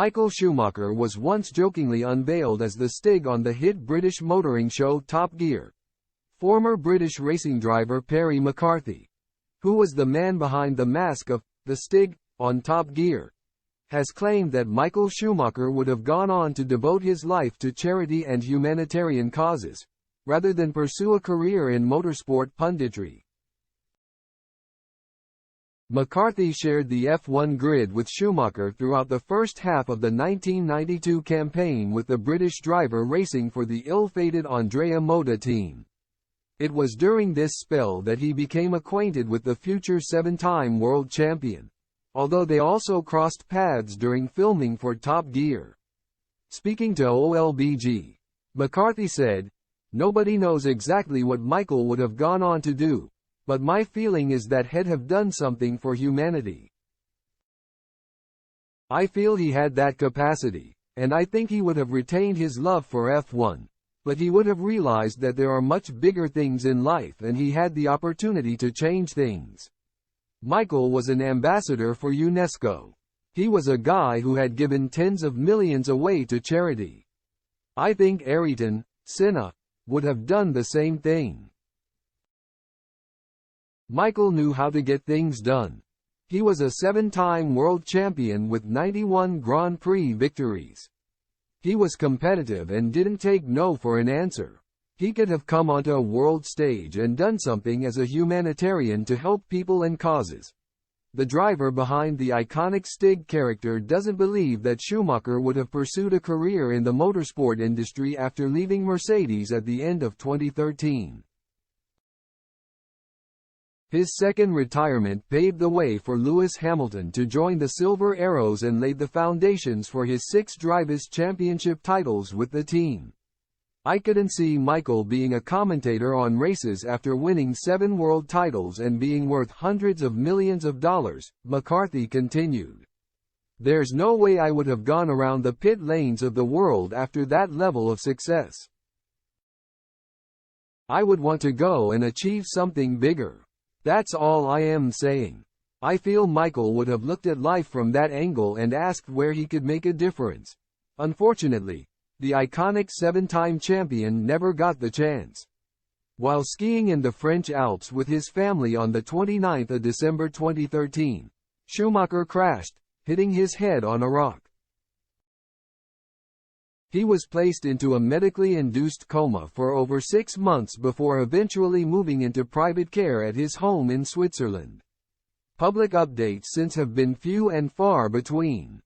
Michael Schumacher was once jokingly unveiled as the Stig on the hit British motoring show Top Gear. Former British racing driver Perry McCarthy, who was the man behind the mask of the Stig on Top Gear, has claimed that Michael Schumacher would have gone on to devote his life to charity and humanitarian causes, rather than pursue a career in motorsport punditry. McCarthy shared the F1 grid with Schumacher throughout the first half of the 1992 campaign, with the British driver racing for the ill-fated Andrea Moda team. It was during this spell that he became acquainted with the future seven-time world champion, although they also crossed paths during filming for Top Gear. Speaking to OLBG, McCarthy said, "Nobody knows exactly what Michael would have gone on to do, but my feeling is that he'd have done something for humanity. I feel he had that capacity, and I think he would have retained his love for F1, but he would have realized that there are much bigger things in life and he had the opportunity to change things." Michael was an ambassador for UNESCO. He was a guy who had given tens of millions away to charity. I think Ayrton Senna would have done the same thing. Michael knew how to get things done. He was a seven-time world champion with 91 Grand Prix victories. He was competitive and didn't take no for an answer. He could have come onto a world stage and done something as a humanitarian to help people and causes. The driver behind the iconic Stig character doesn't believe that Schumacher would have pursued a career in the motorsport industry after leaving Mercedes at the end of 2013. His second retirement paved the way for Lewis Hamilton to join the Silver Arrows and laid the foundations for his 6 Drivers' Championship titles with the team. I couldn't see Michael being a commentator on races after winning 7 world titles and being worth hundreds of millions of dollars, McCarthy continued. There's no way I would have gone around the pit lanes of the world after that level of success. I would want to go and achieve something bigger. That's all I am saying. I feel Michael would have looked at life from that angle and asked where he could make a difference. Unfortunately, the iconic 7-time champion never got the chance. While skiing in the French Alps with his family on the 29th of December 2013, Schumacher crashed, hitting his head on a rock. He was placed into a medically induced coma for over 6 months before eventually moving into private care at his home in Switzerland. Public updates since have been few and far between.